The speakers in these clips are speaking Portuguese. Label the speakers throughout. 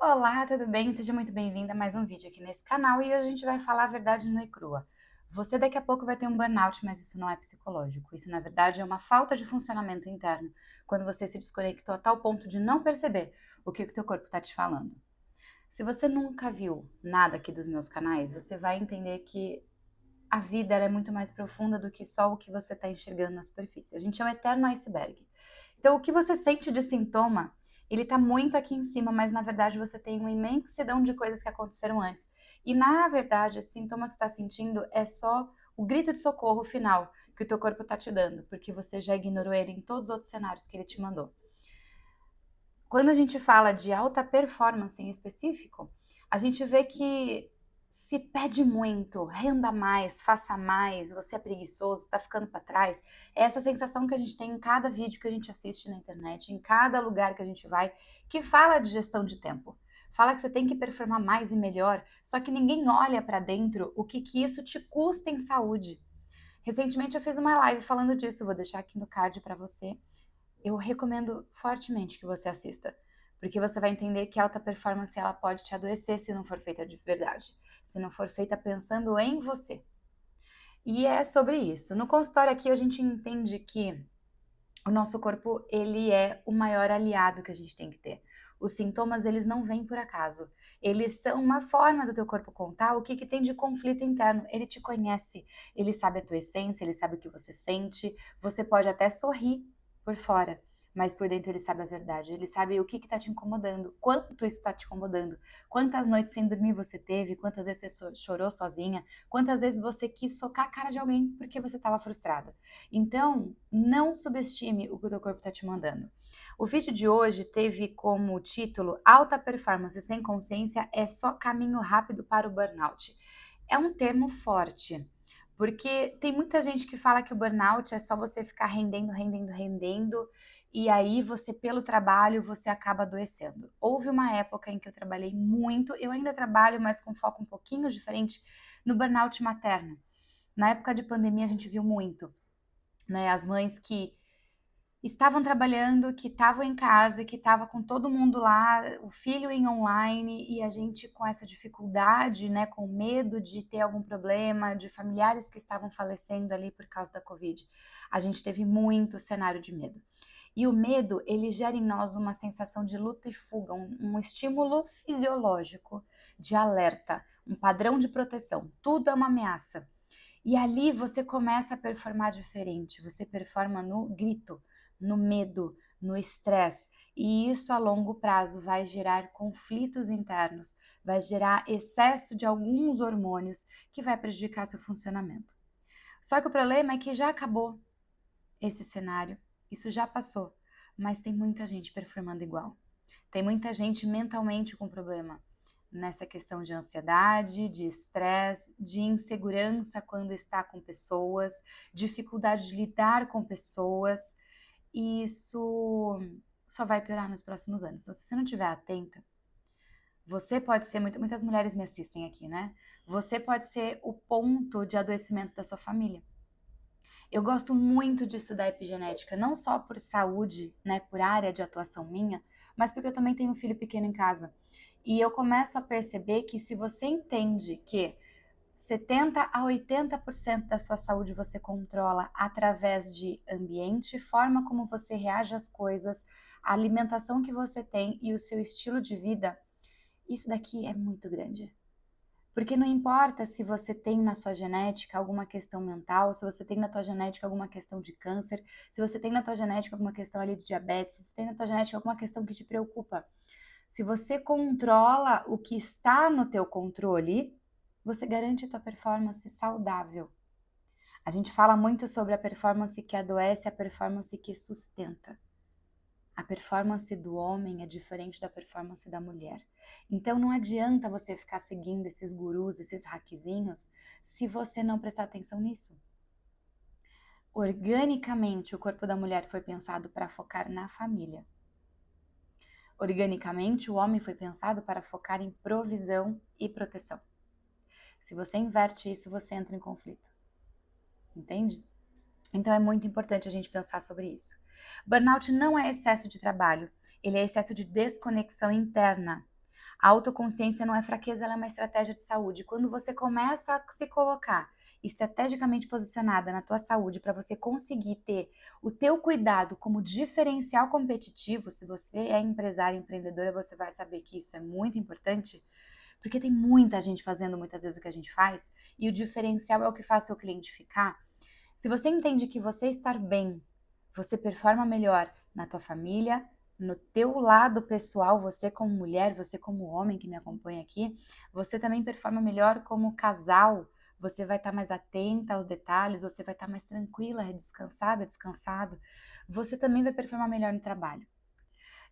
Speaker 1: Olá, tudo bem? Seja muito bem-vinda a mais um vídeo aqui nesse canal e hoje a gente vai falar a verdade nua e crua. Você daqui a pouco vai ter um burnout, mas isso não é psicológico. Isso, na verdade, é uma falta de funcionamento interno, quando você se desconectou a tal ponto de não perceber o que o teu corpo está te falando. Se você nunca viu nada aqui dos meus canais, você vai entender que a vida ela é muito mais profunda do que só o que você está enxergando na superfície. A gente é um eterno iceberg. Então, o que você sente de sintoma, ele está muito aqui em cima, mas na verdade você tem uma imensidão de coisas que aconteceram antes. E na verdade, esse sintoma que você está sentindo é só o grito de socorro final que o teu corpo está te dando, porque você já ignorou ele em todos os outros cenários que ele te mandou. Quando a gente fala de alta performance em específico, a gente vê que se pede muito, renda mais, faça mais, você é preguiçoso, está ficando para trás. É essa sensação que a gente tem em cada vídeo que a gente assiste na internet, em cada lugar que a gente vai, que fala de gestão de tempo. Fala que você tem que performar mais e melhor, só que ninguém olha para dentro o que isso te custa em saúde. Recentemente eu fiz uma live falando disso, vou deixar aqui no card para você. Eu recomendo fortemente que você assista, porque você vai entender que a alta performance ela pode te adoecer se não for feita de verdade, se não for feita pensando em você. E é sobre isso. No consultório aqui a gente entende que o nosso corpo ele é o maior aliado que a gente tem que ter. Os sintomas eles não vêm por acaso. Eles são uma forma do teu corpo contar o que tem de conflito interno. Ele te conhece, ele sabe a tua essência, ele sabe o que você sente. Você pode até sorrir por fora, mas por dentro ele sabe a verdade. Ele sabe o que está te incomodando, quanto isso está te incomodando, quantas noites sem dormir você teve, quantas vezes você chorou sozinha, quantas vezes você quis socar a cara de alguém porque você estava frustrada. Então, não subestime o que o teu corpo está te mandando. O vídeo de hoje teve como título Alta performance sem consciência é só caminho rápido para o burnout. É um termo forte, porque tem muita gente que fala que o burnout é só você ficar rendendo, rendendo, rendendo, e aí você, pelo trabalho, você acaba adoecendo. Houve uma época em que eu trabalhei muito, eu ainda trabalho, mas com foco um pouquinho diferente, no burnout materno. Na época de pandemia a gente viu muito, né? As mães que estavam trabalhando, que estavam em casa, que estava com todo mundo lá, o filho em online e a gente com essa dificuldade, né, com medo de ter algum problema, de familiares que estavam falecendo ali por causa da Covid. A gente teve muito cenário de medo. E o medo, ele gera em nós uma sensação de luta e fuga, um estímulo fisiológico de alerta, um padrão de proteção. Tudo é uma ameaça. E ali você começa a performar diferente, você performa no grito, no medo, no estresse. E isso a longo prazo vai gerar conflitos internos, vai gerar excesso de alguns hormônios que vai prejudicar seu funcionamento. Só que o problema é que já acabou esse cenário, isso já passou, mas tem muita gente performando igual. Tem muita gente mentalmente com problema nessa questão de ansiedade, de estresse, de insegurança quando está com pessoas, dificuldade de lidar com pessoas, e isso só vai piorar nos próximos anos. Então, se você não estiver atenta, você pode ser, muitas mulheres me assistem aqui, né? Você pode ser o ponto de adoecimento da sua família. Eu gosto muito de estudar epigenética, não só por saúde, né, por área de atuação minha, mas porque eu também tenho um filho pequeno em casa. E eu começo a perceber que se você entende que 70 a 80% da sua saúde você controla através de ambiente, forma como você reage às coisas, a alimentação que você tem e o seu estilo de vida, isso daqui é muito grande. Porque não importa se você tem na sua genética alguma questão mental, se você tem na tua genética alguma questão de câncer, se você tem na tua genética alguma questão ali de diabetes, se você tem na tua genética alguma questão que te preocupa. Se você controla o que está no teu controle, você garante a tua performance saudável. A gente fala muito sobre a performance que adoece, a performance que sustenta. A performance do homem é diferente da performance da mulher. Então não adianta você ficar seguindo esses gurus, esses hackzinhos, se você não prestar atenção nisso. Organicamente, o corpo da mulher foi pensado para focar na família. Organicamente, o homem foi pensado para focar em provisão e proteção. Se você inverte isso, você entra em conflito. Entende? Então é muito importante a gente pensar sobre isso. Burnout não é excesso de trabalho, ele é excesso de desconexão interna. A autoconsciência não é fraqueza, ela é uma estratégia de saúde. Quando você começa a se colocar estrategicamente posicionada na tua saúde para você conseguir ter o teu cuidado como diferencial competitivo, se você é empresária, empreendedora, você vai saber que isso é muito importante, porque tem muita gente fazendo muitas vezes o que a gente faz, e o diferencial é o que faz seu cliente ficar. Se você entende que você estar bem, você performa melhor na tua família, no teu lado pessoal, você como mulher, você como homem que me acompanha aqui, você também performa melhor como casal, você vai estar mais atenta aos detalhes, você vai estar mais tranquila, descansada, descansado, você também vai performar melhor no trabalho.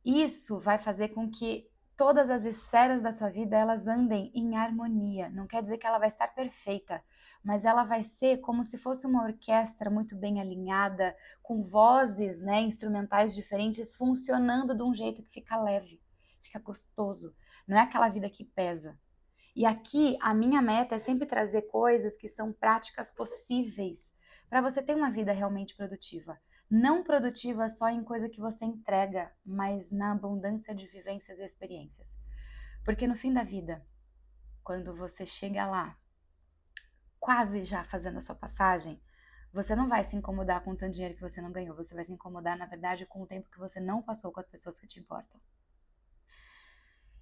Speaker 1: Isso vai fazer com que todas as esferas da sua vida elas andem em harmonia. Não quer dizer que ela vai estar perfeita, mas ela vai ser como se fosse uma orquestra muito bem alinhada, com vozes, né, instrumentais diferentes, funcionando de um jeito que fica leve, fica gostoso. Não é aquela vida que pesa. E aqui a minha meta é sempre trazer coisas que são práticas possíveis para você ter uma vida realmente produtiva. Não produtiva só em coisa que você entrega, mas na abundância de vivências e experiências. Porque no fim da vida, quando você chega lá, quase já fazendo a sua passagem, você não vai se incomodar com o tanto dinheiro que você não ganhou, você vai se incomodar, na verdade, com o tempo que você não passou com as pessoas que te importam.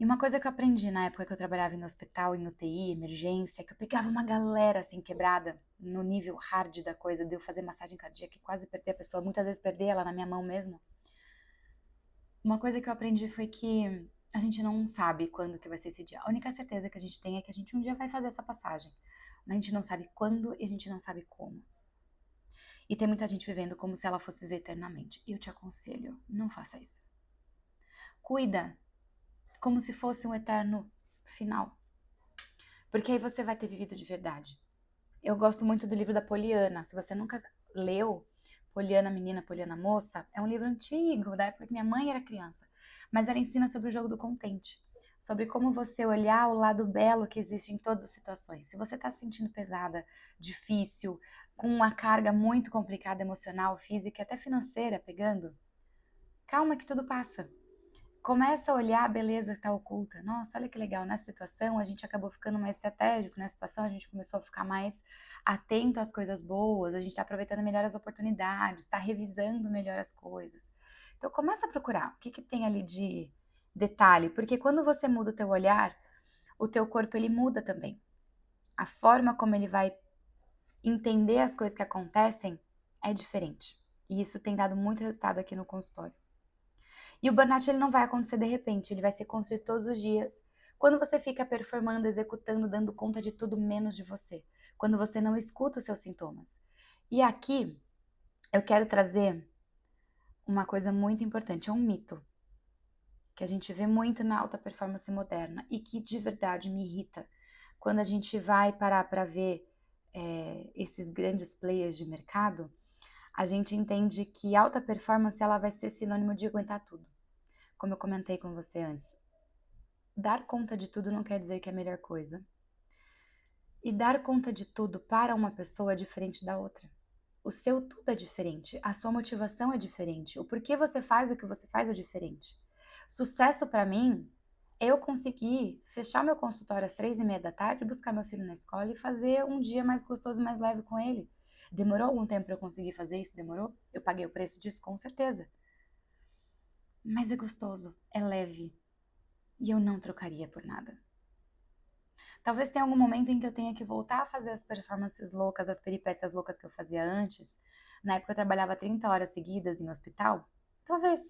Speaker 1: E uma coisa que eu aprendi na época que eu trabalhava em hospital, em UTI, emergência, que eu pegava uma galera assim quebrada, no nível hard da coisa, de eu fazer massagem cardíaca e quase perder a pessoa, muitas vezes perder ela na minha mão mesmo. Uma coisa que eu aprendi foi que a gente não sabe quando que vai ser esse dia. A única certeza que a gente tem é que a gente um dia vai fazer essa passagem. Mas a gente não sabe quando e a gente não sabe como. E tem muita gente vivendo como se ela fosse viver eternamente. E eu te aconselho, não faça isso. Cuida como se fosse um eterno final. Porque aí você vai ter vivido de verdade. Eu gosto muito do livro da Poliana. Se você nunca leu, Poliana Menina, Poliana Moça, é um livro antigo, da época que minha mãe era criança. Mas ela ensina sobre o jogo do contente. Sobre como você olhar o lado belo que existe em todas as situações. Se você está se sentindo pesada, difícil, com uma carga muito complicada emocional, física, até financeira pegando, calma que tudo passa. Começa a olhar a beleza que está oculta. Nossa, olha que legal, nessa situação a gente acabou ficando mais estratégico, nessa situação a gente começou a ficar mais atento às coisas boas, a gente está aproveitando melhor as oportunidades, está revisando melhor as coisas. Então começa a procurar o que tem ali de detalhe, porque quando você muda o teu olhar, o teu corpo ele muda também. A forma como ele vai entender as coisas que acontecem é diferente. E isso tem dado muito resultado aqui no consultório. E o burnout ele não vai acontecer de repente, ele vai ser construído todos os dias. Quando você fica performando, executando, dando conta de tudo menos de você. Quando você não escuta os seus sintomas. E aqui eu quero trazer uma coisa muito importante, é um mito que a gente vê muito na alta performance moderna e que de verdade me irrita. Quando a gente vai parar para ver esses grandes players de mercado, a gente entende que alta performance ela vai ser sinônimo de aguentar tudo. Como eu comentei com você antes, dar conta de tudo não quer dizer que é a melhor coisa. E dar conta de tudo para uma pessoa é diferente da outra. O seu tudo é diferente, a sua motivação é diferente, o porquê você faz o que você faz é diferente. Sucesso para mim é eu conseguir fechar meu consultório às 3:30 da tarde, buscar meu filho na escola e fazer um dia mais gostoso, mais leve com ele. Demorou algum tempo para eu conseguir fazer isso? Demorou? Eu paguei o preço disso, com certeza. Mas é gostoso, é leve. E eu não trocaria por nada. Talvez tenha algum momento em que eu tenha que voltar a fazer as performances loucas, as peripécias loucas que eu fazia antes. Na época eu trabalhava 30 horas seguidas em hospital. Talvez.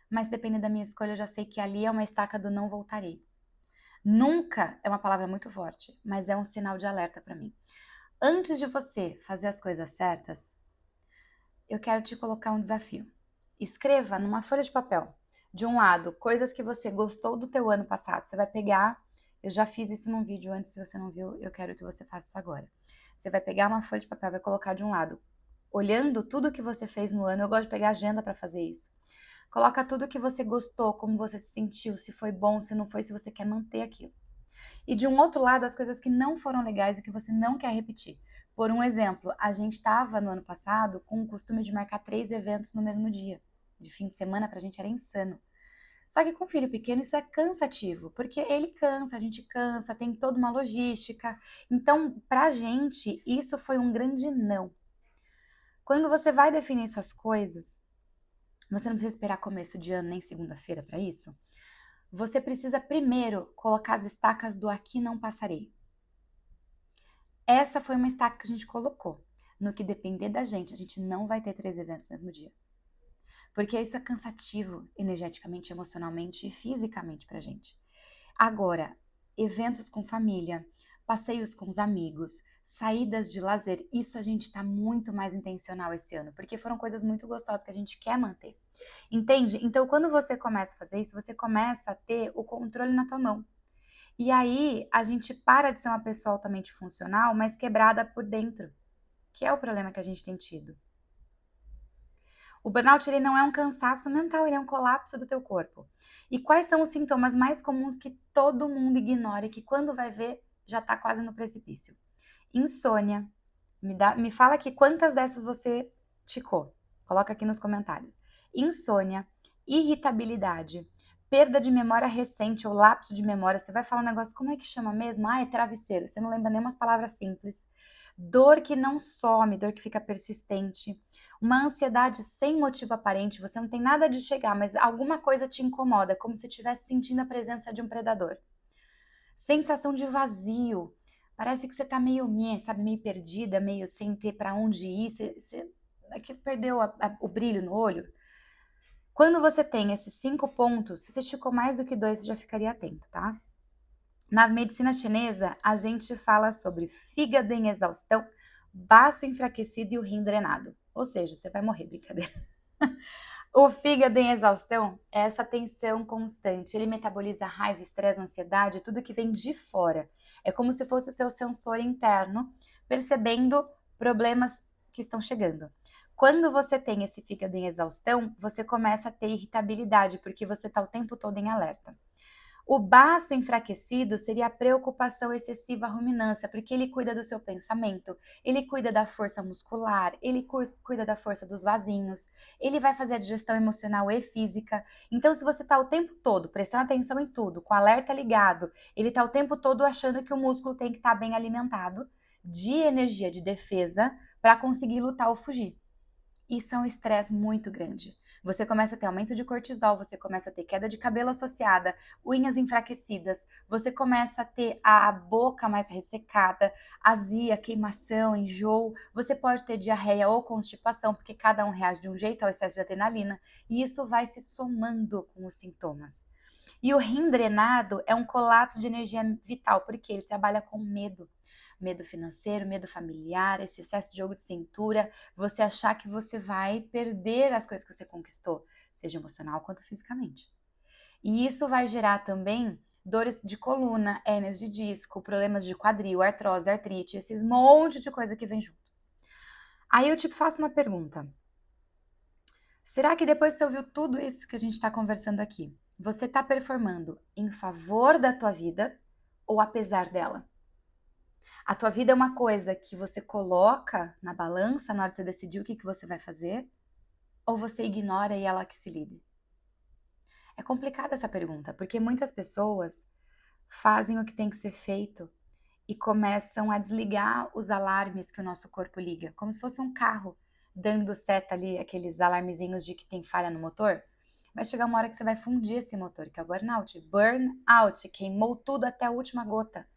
Speaker 1: Mas dependendo da minha escolha, eu já sei que ali é uma estaca do não voltarei. Nunca é uma palavra muito forte, mas é um sinal de alerta para mim. Antes de você fazer as coisas certas, eu quero te colocar um desafio. Escreva numa folha de papel. De um lado, coisas que você gostou do teu ano passado. Você vai pegar, eu já fiz isso num vídeo antes, se você não viu, eu quero que você faça isso agora. Você vai pegar uma folha de papel, vai colocar de um lado, olhando tudo que você fez no ano. Eu gosto de pegar agenda para fazer isso. Coloca tudo que você gostou, como você se sentiu, se foi bom, se não foi, se você quer manter aquilo. E de um outro lado, as coisas que não foram legais e que você não quer repetir. Por um exemplo, a gente estava no ano passado com o costume de marcar 3 eventos no mesmo dia. De fim de semana, pra gente era insano. Só que com filho pequeno isso é cansativo, porque ele cansa, a gente cansa, tem toda uma logística. Então, pra gente, isso foi um grande não. Quando você vai definir suas coisas, você não precisa esperar começo de ano nem segunda-feira para isso. Você precisa primeiro colocar as estacas do aqui não passarei. Essa foi uma estaca que a gente colocou. No que depender da gente, a gente não vai ter 3 eventos no mesmo dia. Porque isso é cansativo energeticamente, emocionalmente e fisicamente pra gente. Agora, eventos com família, passeios com os amigos, saídas de lazer, isso a gente tá muito mais intencional esse ano, porque foram coisas muito gostosas que a gente quer manter. Entende? Então, quando você começa a fazer isso, você começa a ter o controle na tua mão. E aí, a gente para de ser uma pessoa altamente funcional, mas quebrada por dentro, que é o problema que a gente tem tido. O burnout ele não é um cansaço mental, ele é um colapso do teu corpo. E quais são os sintomas mais comuns que todo mundo ignora e que quando vai ver já tá quase no precipício? Insônia. Me fala aqui quantas dessas você ticou. Coloca aqui nos comentários. Insônia, irritabilidade, perda de memória recente ou lapso de memória. Você vai falar um negócio, como é que chama mesmo? Ah, é travesseiro. Você não lembra nem umas palavras simples. Dor que não some, dor que fica persistente. Uma ansiedade sem motivo aparente. Você não tem nada de chegar, mas alguma coisa te incomoda, como se estivesse sentindo a presença de um predador. Sensação de vazio. Parece que você tá meio, sabe, meio perdida, meio sem ter para onde ir. É que perdeu o brilho no olho. Quando você tem esses 5 pontos, se você esticou mais do que 2, você já ficaria atento, tá? Na medicina chinesa, a gente fala sobre fígado em exaustão, baço enfraquecido e o rim drenado. Ou seja, você vai morrer, brincadeira. O fígado em exaustão é essa tensão constante. Ele metaboliza raiva, estresse, ansiedade, tudo que vem de fora. É como se fosse o seu sensor interno percebendo problemas que estão chegando. Quando você tem esse fígado em exaustão, você começa a ter irritabilidade, porque você está o tempo todo em alerta. O baço enfraquecido seria a preocupação excessiva, a ruminância, porque ele cuida do seu pensamento, ele cuida da força muscular, ele cuida da força dos vasinhos, ele vai fazer a digestão emocional e física. Então, se você está o tempo todo prestando atenção em tudo, com o alerta ligado, ele está o tempo todo achando que o músculo tem que estar bem alimentado de energia de defesa para conseguir lutar ou fugir. Isso é um estresse muito grande. Você começa a ter aumento de cortisol, você começa a ter queda de cabelo associada, unhas enfraquecidas, você começa a ter a boca mais ressecada, azia, queimação, enjoo, você pode ter diarreia ou constipação, porque cada um reage de um jeito ao excesso de adrenalina, e isso vai se somando com os sintomas. E o rim drenado é um colapso de energia vital, porque ele trabalha com medo. Medo financeiro, medo familiar, esse excesso de jogo de cintura, você achar que você vai perder as coisas que você conquistou, seja emocional quanto fisicamente. E isso vai gerar também dores de coluna, hérnias de disco, problemas de quadril, artrose, artrite, esses monte de coisa que vem junto. Aí eu te faço uma pergunta. Será que depois que você ouviu tudo isso que a gente está conversando aqui, você está performando em favor da tua vida ou apesar dela? A tua vida é uma coisa que você coloca na balança na hora de você decidir o que você vai fazer? Ou você ignora e ela que se lide? É complicada essa pergunta, porque muitas pessoas fazem o que tem que ser feito e começam a desligar os alarmes que o nosso corpo liga, como se fosse um carro dando seta ali, aqueles alarmezinhos de que tem falha no motor. Vai chegar uma hora que você vai fundir esse motor, que é o burnout. Burnout, queimou tudo até a última gota.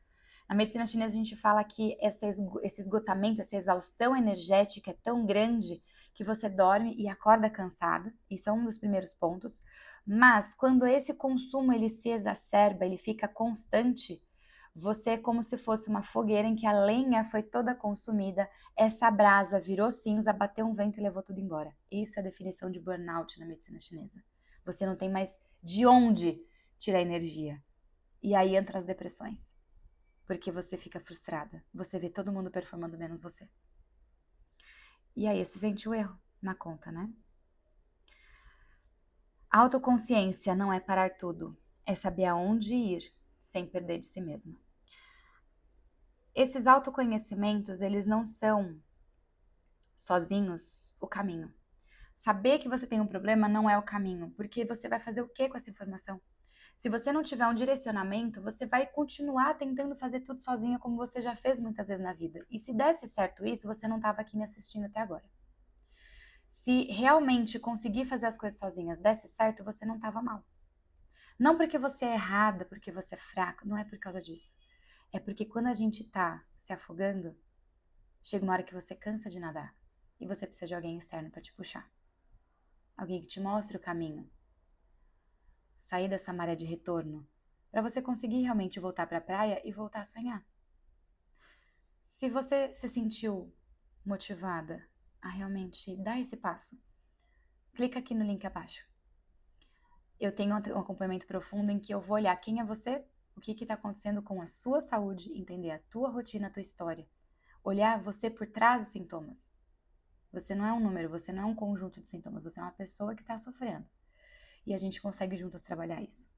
Speaker 1: Na medicina chinesa, a gente fala que esse esgotamento, essa exaustão energética é tão grande que você dorme e acorda cansada. Isso é um dos primeiros pontos. Mas quando esse consumo ele se exacerba, ele fica constante, você é como se fosse uma fogueira em que a lenha foi toda consumida, essa brasa virou cinza, bateu um vento e levou tudo embora. Isso é a definição de burnout na medicina chinesa. Você não tem mais de onde tirar energia. E aí entram as depressões. Porque você fica frustrada. Você vê todo mundo performando menos você. E aí você sente o erro na conta, né? Autoconsciência não é parar tudo. É saber aonde ir sem perder de si mesma. Esses autoconhecimentos, eles não são sozinhos o caminho. Saber que você tem um problema não é o caminho, porque você vai fazer o que com essa informação? Se você não tiver um direcionamento, você vai continuar tentando fazer tudo sozinha como você já fez muitas vezes na vida. E se desse certo isso, você não estava aqui me assistindo até agora. Se realmente conseguir fazer as coisas sozinhas desse certo, você não estava mal. Não porque você é errada, porque você é fraca, não é por causa disso. É porque quando a gente tá se afogando, chega uma hora que você cansa de nadar e você precisa de alguém externo para te puxar. Alguém que te mostre o caminho. Sair dessa maré de retorno, para você conseguir realmente voltar para a praia e voltar a sonhar. Se você se sentiu motivada a realmente dar esse passo, clica aqui no link abaixo. Eu tenho um acompanhamento profundo em que eu vou olhar quem é você, o que está acontecendo com a sua saúde, entender a tua rotina, a tua história. Olhar você por trás dos sintomas. Você não é um número, você não é um conjunto de sintomas, você é uma pessoa que está sofrendo. E a gente consegue juntas trabalhar isso.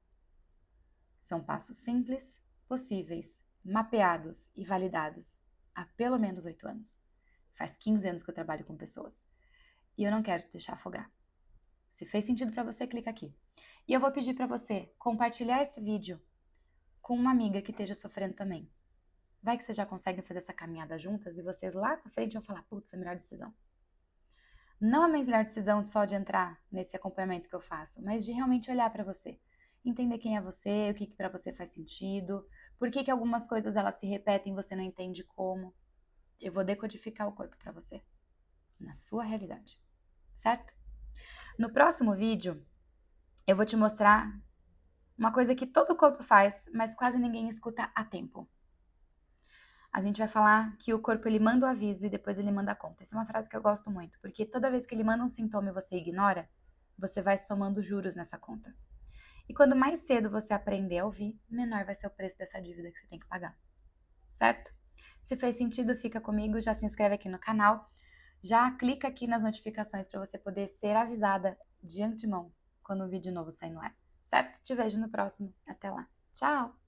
Speaker 1: São passos simples, possíveis, mapeados e validados há pelo menos 8 anos. Faz 15 anos que eu trabalho com pessoas. E eu não quero te deixar afogar. Se fez sentido para você, clica aqui. E eu vou pedir para você compartilhar esse vídeo com uma amiga que esteja sofrendo também. Vai que vocês já conseguem fazer essa caminhada juntas e vocês lá na frente vão falar, putz, é a melhor decisão. Não a melhor decisão só de entrar nesse acompanhamento que eu faço, mas de realmente olhar para você. Entender quem é você, o que para você faz sentido, por que algumas coisas elas se repetem e você não entende como. Eu vou decodificar o corpo para você, na sua realidade, certo? No próximo vídeo, eu vou te mostrar uma coisa que todo corpo faz, mas quase ninguém escuta a tempo. A gente vai falar que o corpo ele manda o aviso e depois ele manda a conta. Essa é uma frase que eu gosto muito, porque toda vez que ele manda um sintoma e você ignora, você vai somando juros nessa conta. E quando mais cedo você aprender a ouvir, menor vai ser o preço dessa dívida que você tem que pagar. Certo? Se fez sentido, fica comigo, já se inscreve aqui no canal, já clica aqui nas notificações para você poder ser avisada de antemão quando um vídeo novo sair no ar. Certo? Te vejo no próximo. Até lá. Tchau!